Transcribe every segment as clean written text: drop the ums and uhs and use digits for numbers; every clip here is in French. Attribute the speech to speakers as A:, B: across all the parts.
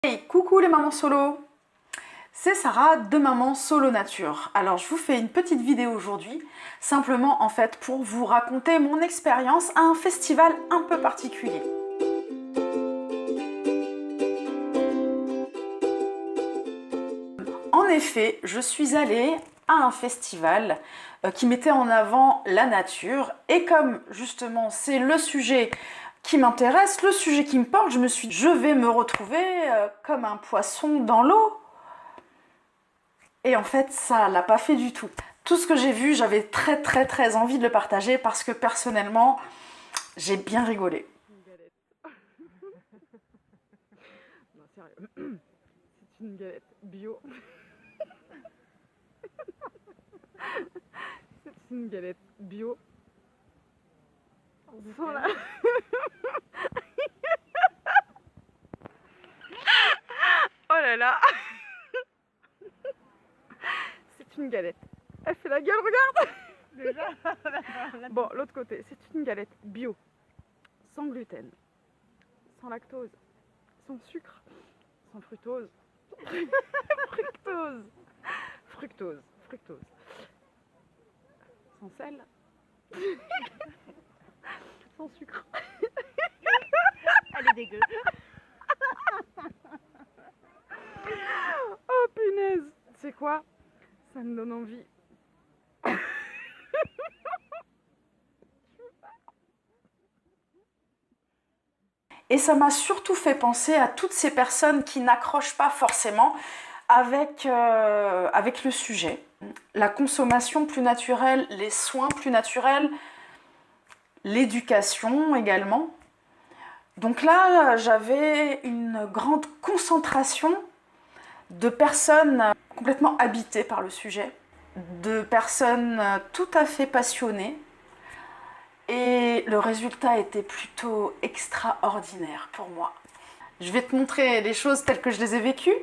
A: Hey, coucou les mamans solo! C'est Sarah de Maman Solo Nature. Alors je vous fais une petite vidéo aujourd'hui, simplement en fait pour vous raconter mon expérience à un festival un peu particulier. En effet, je suis allée à un festival qui mettait en avant la nature et comme justement c'est le sujet qui m'intéresse, le sujet qui me porte, je me suis dit je vais me retrouver comme un poisson dans l'eau. Et en fait, ça l'a pas fait du tout. Tout ce que j'ai vu, j'avais très envie de le partager parce que personnellement, j'ai bien rigolé.
B: Une galette. Non, sérieux. C'est une galette bio. C'est une galette bio. Sans la... Oh là là. C'est une galette. Elle fait la gueule, regarde. Déjà. Bon, l'autre côté, c'est une galette bio. Sans gluten. Sans lactose. Sans sucre. Sans fructose. Fructose. Fructose. Fructose. Sans sel. Sans sucre.
C: Elle est dégueu.
B: Oh punaise. C'est quoi? Ça me donne envie.
A: Et ça m'a surtout fait penser à toutes ces personnes qui n'accrochent pas forcément avec le sujet. La consommation plus naturelle, les soins plus naturels, l'éducation également. Donc là, j'avais une grande concentration de personnes complètement habitées par le sujet, de personnes tout à fait passionnées. Et le résultat était plutôt extraordinaire pour moi. Je vais te montrer les choses telles que je les ai vécues.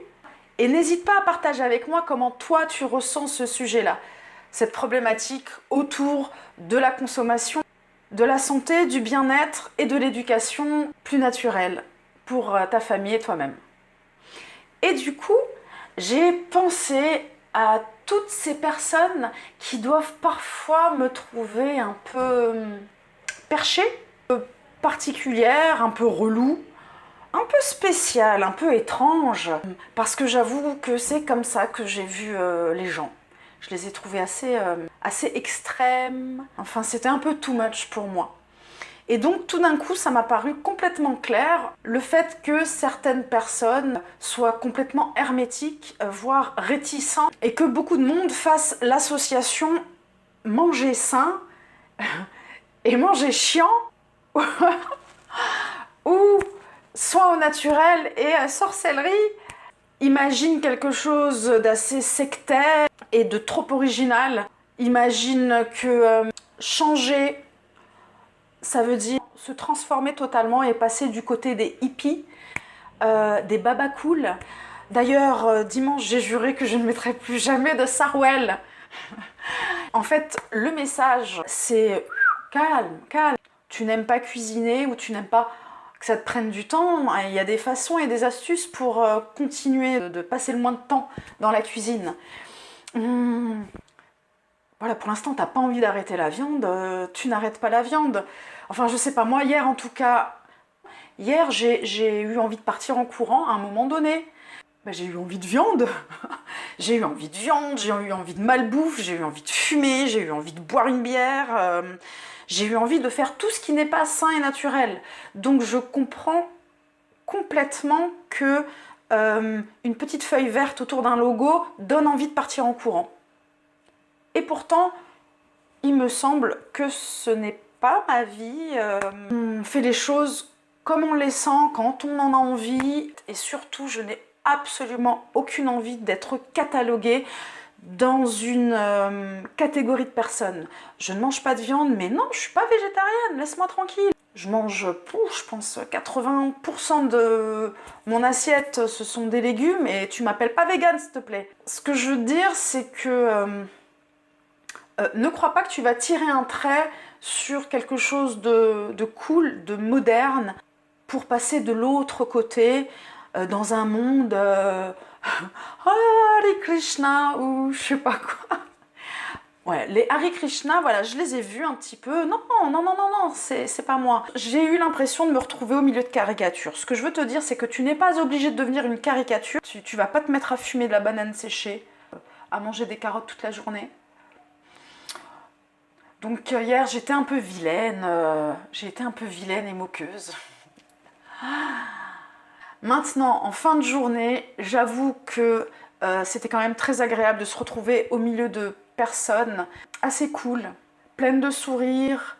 A: Et n'hésite pas à partager avec moi comment toi tu ressens ce sujet-là. Cette problématique autour de la consommation, de la santé, du bien-être et de l'éducation plus naturelle pour ta famille et toi-même. Et du coup, j'ai pensé à toutes ces personnes qui doivent parfois me trouver un peu perchée, un peu particulière, un peu relou, un peu spéciale, un peu étrange, parce que j'avoue que c'est comme ça que j'ai vu les gens. Je les ai trouvés assez extrêmes, enfin c'était un peu too much pour moi. Et donc tout d'un coup ça m'a paru complètement clair le fait que certaines personnes soient complètement hermétiques, voire réticentes, et que beaucoup de monde fasse l'association manger sain et manger chiant, ou soin au naturel et sorcellerie. Imagine quelque chose d'assez sectaire et de trop original. Imagine que changer, ça veut dire se transformer totalement et passer du côté des hippies, des babacools. D'ailleurs, dimanche, j'ai juré que je ne mettrai plus jamais de sarouel. En fait, le message, c'est calme, calme. Tu n'aimes pas cuisiner ou tu n'aimes pas que ça te prenne du temps. Il y a des façons et des astuces pour continuer de passer le moins de temps dans la cuisine. Voilà, pour l'instant, tu n'as pas envie d'arrêter la viande, tu n'arrêtes pas la viande. Enfin, je sais pas, moi, hier en tout cas, hier, j'ai eu envie de partir en courant à un moment donné. Ben, j'ai eu envie de viande. J'ai eu envie de viande, j'ai eu envie de malbouffe, j'ai eu envie de fumer, j'ai eu envie de boire une bière. J'ai eu envie de faire tout ce qui n'est pas sain et naturel. Donc je comprends complètement que une petite feuille verte autour d'un logo donne envie de partir en courant. Et pourtant, il me semble que ce n'est pas ma vie. On fait les choses comme on les sent, quand on en a envie. Et surtout, je n'ai absolument aucune envie d'être cataloguée dans une catégorie de personnes. Je ne mange pas de viande, mais non, je suis pas végétarienne, laisse-moi tranquille. Je mange, je pense, 80% de mon assiette, ce sont des légumes, et tu m'appelles pas végane, s'il te plaît. Ce que je veux dire, c'est que ne crois pas que tu vas tirer un trait sur quelque chose de cool, de moderne, pour passer de l'autre côté, dans un monde Hare Krishna ou je sais pas quoi. Ouais, les Hare Krishna, voilà, je les ai vus un petit peu. Non, c'est pas moi. J'ai eu l'impression de me retrouver au milieu de caricatures. Ce que je veux te dire, c'est que tu n'es pas obligé de devenir une caricature. Tu vas pas te mettre à fumer de la banane séchée, à manger des carottes toute la journée. Donc hier, j'étais un peu vilaine. J'ai été un peu vilaine et moqueuse. Maintenant, en fin de journée, j'avoue que c'était quand même très agréable de se retrouver au milieu de personnes assez cool, pleines de sourires,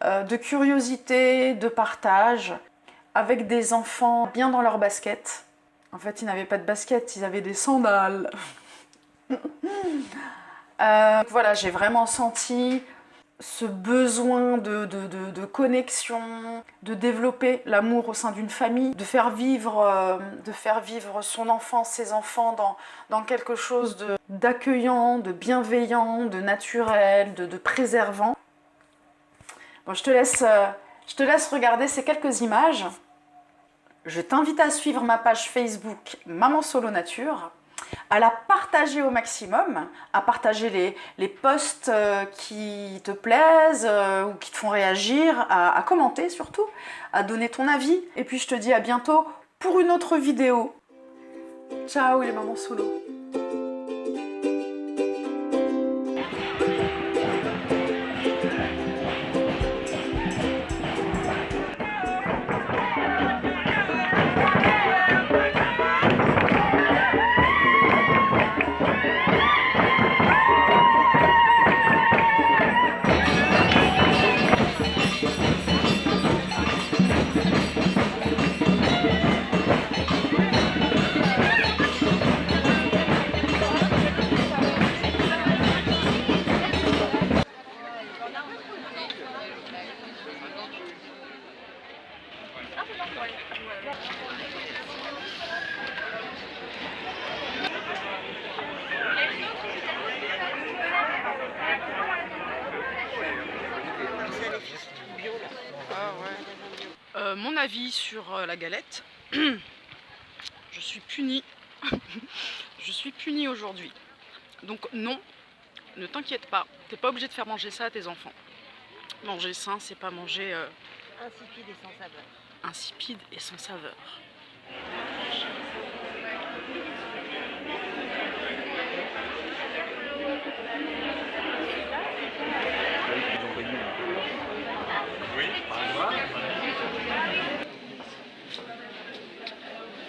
A: de curiosité, de partage, avec des enfants bien dans leurs baskets. En fait, ils n'avaient pas de baskets, ils avaient des sandales. Voilà, j'ai vraiment senti ce besoin de connexion, de développer l'amour au sein d'une famille, de faire vivre son enfant, ses enfants dans quelque chose d'accueillant, de bienveillant, de naturel, de préservant. Bon, je te laisse regarder ces quelques images. Je t'invite à suivre ma page Facebook Maman Solo Nature, à la partager au maximum, à partager les posts qui te plaisent ou qui te font réagir, à commenter surtout, à donner ton avis. Et puis je te dis à bientôt pour une autre vidéo. Ciao les mamans solo.
B: Mon avis sur la galette, je suis punie, je suis punie aujourd'hui. Donc non, ne t'inquiète pas, t'es pas obligé de faire manger ça à tes enfants. Manger sain, c'est pas manger
C: Insipide et sans saveur.
B: insipide et sans saveur.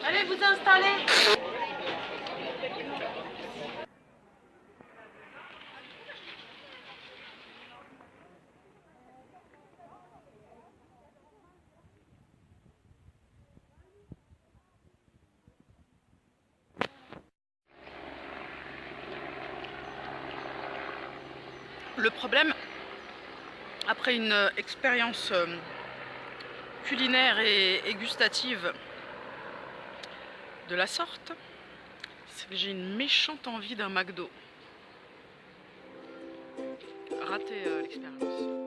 C: Allez vous installer.
B: Le problème, après une expérience culinaire et gustative de la sorte, c'est que j'ai une méchante envie d'un McDo. Raté l'expérience.